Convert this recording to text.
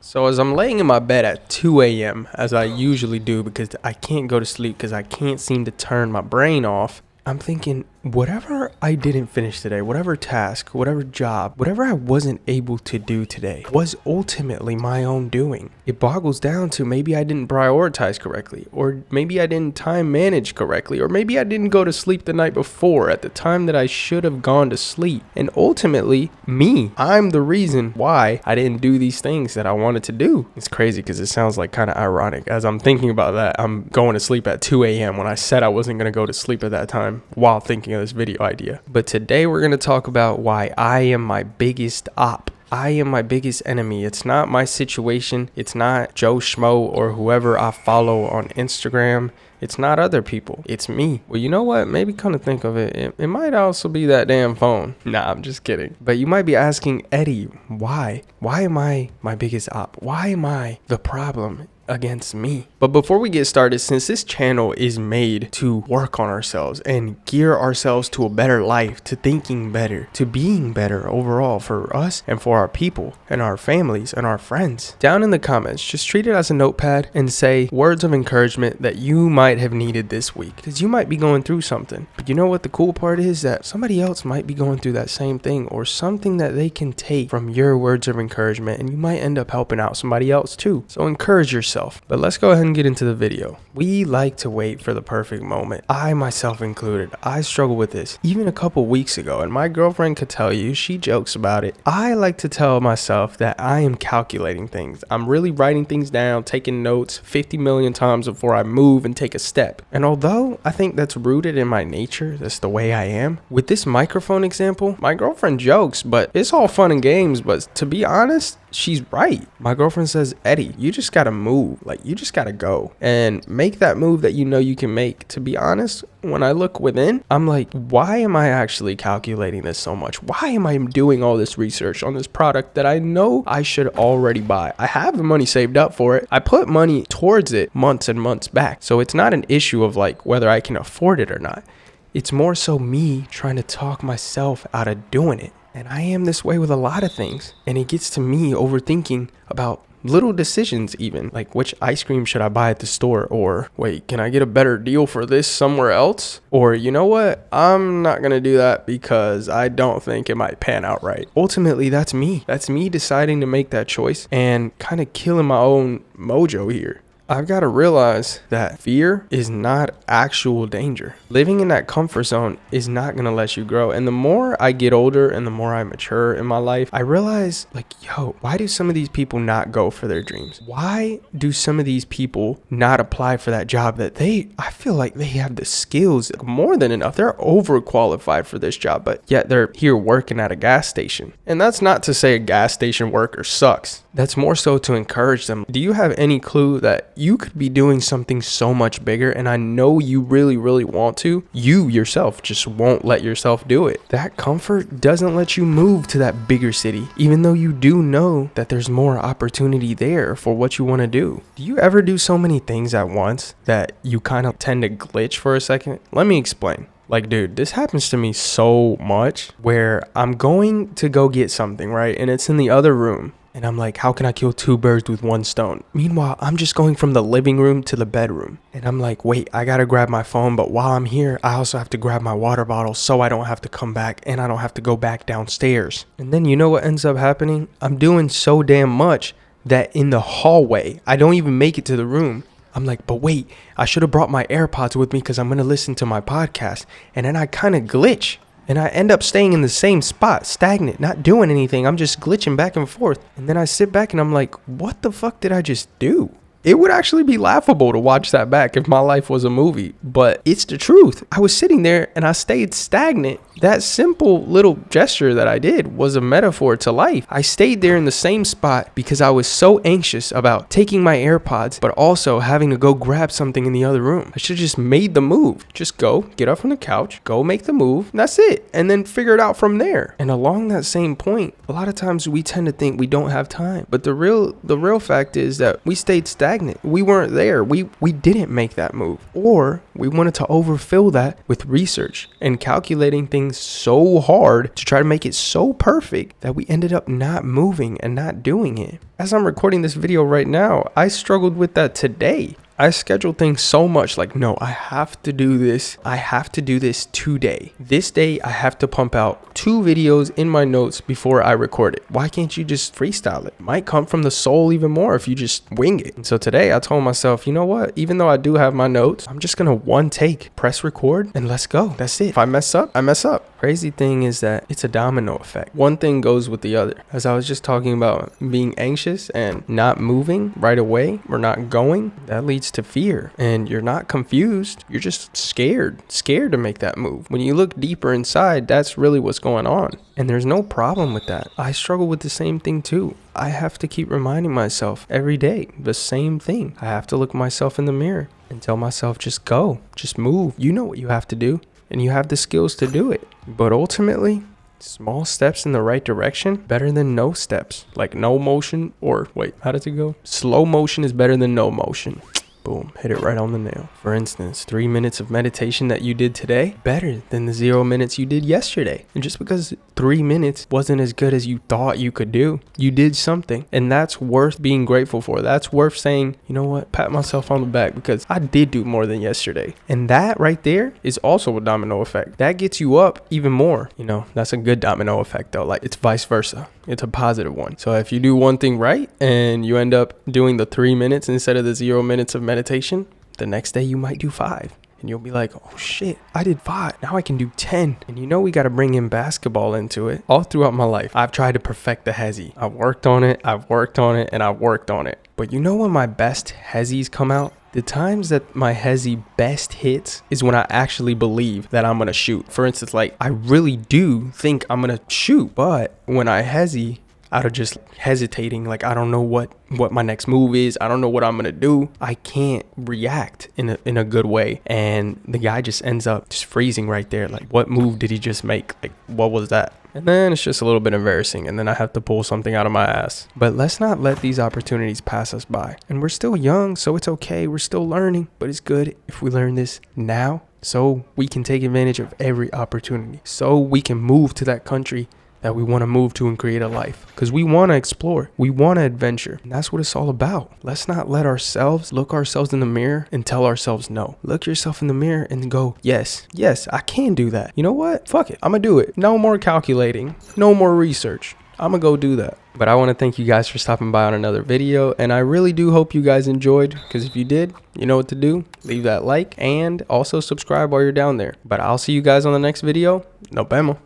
So as I'm laying in my bed at 2 a.m., as I usually do because I can't go to sleep because I can't seem to turn my brain off, I'm thinking, whatever I didn't finish today, whatever task, whatever job, whatever I wasn't able to do today was ultimately my own doing. It boggles down to maybe I didn't prioritize correctly, or maybe I didn't time manage correctly, or maybe I didn't go to sleep the night before at the time that I should have gone to sleep. And ultimately, I'm the reason why I didn't do these things that I wanted to do. It's crazy because it sounds like kind of ironic. As I'm thinking about that, I'm going to sleep at 2 a.m. when I said I wasn't going to go to sleep at that time while thinking of this video idea. But today we're going to talk about why I am my biggest op. I am my biggest enemy. It's not my situation. It's not Joe Schmo or whoever I follow on Instagram. It's not other people. It's me. Well, you know what? Maybe come to think of it, it might also be that damn phone. Nah, I'm just kidding. But you might be asking, Eddie, why? Why am I my biggest op? Why am I the problem against me? But before we get started, since this channel is made to work on ourselves and gear ourselves to a better life, to thinking better, to being better overall for us and for our people and our families and our friends, down in the comments, just treat it as a notepad and say words of encouragement that you might have needed this week, because you might be going through something. But you know what the cool part is? That somebody else might be going through that same thing, or something that they can take from your words of encouragement, and you might end up helping out somebody else too. So encourage yourself. But let's go ahead and get into the video. We like to wait for the perfect moment. I myself included. I struggle with this even a couple weeks ago, and my girlfriend could tell you, she jokes about it. I like to tell myself that I am calculating things. I'm really writing things down, taking notes 50 million times before I move and take a step. And although I think that's rooted in my nature, that's the way I am. With this microphone example, my girlfriend jokes, but it's all fun and games. But to be honest, she's right. My girlfriend says, Eddie, you just gotta move. Like, you just gotta go and make that move that you know you can make. To be honest, when I look within, I'm like, why am I actually calculating this so much? Why am I doing all this research on this product that I know I should already buy? I have the money saved up for it. I put money towards it months and months back. So it's not an issue of like whether I can afford it or not. It's more so me trying to talk myself out of doing it. And I am this way with a lot of things. And it gets to me overthinking about little decisions, even like which ice cream should I buy at the store, or wait, can I get a better deal for this somewhere else? Or you know what? I'm not going to do that because I don't think it might pan out right. Ultimately, that's me. That's me deciding to make that choice and kind of killing my own mojo here. I've got to realize that fear is not actual danger. Living in that comfort zone is not going to let you grow. And the more I get older and the more I mature in my life, I realize, like, yo, why do some of these people not go for their dreams? Why do some of these people not apply for that job that I feel like they have the skills more than enough? They're overqualified for this job, but yet they're here working at a gas station. And that's not to say a gas station worker sucks. That's more so to encourage them. Do you have any clue that you could be doing something so much bigger? And I know you really, really want to. You yourself just won't let yourself do it. That comfort doesn't let you move to that bigger city, even though you do know that there's more opportunity there for what you want to do. Do you ever do so many things at once that you kind of tend to glitch for a second? Let me explain. Like, dude, this happens to me so much where I'm going to go get something, right? And it's in the other room. And I'm like, how can I kill two birds with one stone? Meanwhile, I'm just going from the living room to the bedroom. And I'm like, wait, I gotta grab my phone. But while I'm here, I also have to grab my water bottle so I don't have to come back and I don't have to go back downstairs. And then you know what ends up happening? I'm doing so damn much that in the hallway, I don't even make it to the room. I'm like, but wait, I should have brought my AirPods with me because I'm going to listen to my podcast. And then I kind of glitch. And I end up staying in the same spot, stagnant, not doing anything. I'm just glitching back and forth. And then I sit back and I'm like, what the fuck did I just do? It would actually be laughable to watch that back if my life was a movie, but it's the truth. I was sitting there and I stayed stagnant. That simple little gesture that I did was a metaphor to life. I stayed there in the same spot because I was so anxious about taking my AirPods, but also having to go grab something in the other room. I should have just made the move. Just go, get up from the couch, go make the move, and that's it. And then figure it out from there. And along that same point, a lot of times we tend to think we don't have time. But the real fact is that we stayed stagnant. We weren't there. We didn't make that move. Or We wanted to overfill that with research and calculating things so hard to try to make it so perfect that we ended up not moving and not doing it. As I'm recording this video right now, I struggled with that today. I schedule things so much like, no, I have to do this. I have to do this today. This day, I have to pump out 2 videos in my notes before I record it. Why can't you just freestyle it? It might come from the soul even more if you just wing it. And so today I told myself, you know what? Even though I do have my notes, I'm just going to one take, press record, and let's go. That's it. If I mess up, I mess up. Crazy thing is that it's a domino effect. One thing goes with the other. As I was just talking about being anxious and not moving right away or not going, that leads to fear. And you're not confused. You're just scared to make that move. When you look deeper inside, that's really what's going on. And there's no problem with that. I struggle with the same thing too. I have to keep reminding myself every day the same thing. I have to look myself in the mirror and tell myself, just go, just move. You know what you have to do and you have the skills to do it. But ultimately, small steps in the right direction better than no steps. Like no motion, or wait, how does it go? Slow motion is better than no motion. Boom, hit it right on the nail. For instance, 3 minutes of meditation that you did today, better than the 0 minutes you did yesterday. And just because 3 minutes wasn't as good as you thought you could do, you did something. And that's worth being grateful for. That's worth saying, you know what, pat myself on the back because I did do more than yesterday. And that right there is also a domino effect. That gets you up even more. You know, that's a good domino effect though. Like it's vice versa. It's a positive one. So if you do one thing right and you end up doing the 3 minutes instead of the 0 minutes of meditation, the next day you might do 5 and you'll be like, oh shit, I did 5. Now I can do 10. And you know, we got to bring in basketball into it. All throughout my life, I've tried to perfect the hezzy. I've worked on it, and I've worked on it. But you know when my best hezzies come out? The times that my hezzy best hits is when I actually believe that I'm going to shoot. For instance, like I really do think I'm going to shoot, but when I hezzy, out of just hesitating, like I don't know what my next move is, I don't know what I'm gonna do, I can't react in a good way, and the guy just ends up just freezing right there. Like, what move did he just make? Like, what was that? And then it's just a little bit embarrassing, and then I have to pull something out of my ass. But let's not let these opportunities pass us by. And we're still young, so it's okay, we're still learning, but it's good if we learn this now so we can take advantage of every opportunity, so we can move to that country that we want to move to and create a life, because we want to explore, we want to adventure, and that's what it's all about. Let's not let ourselves look ourselves in the mirror and tell ourselves no. Look yourself in the mirror and go, yes, I can do that. You know what, fuck it, I'm gonna do it. No more calculating, no more research, I'm gonna go do that. But I want to thank you guys for stopping by on another video, and I really do hope you guys enjoyed, because if you did, you know what to do. Leave that like and also subscribe while you're down there. But I'll see you guys on the next video. Nos vemos.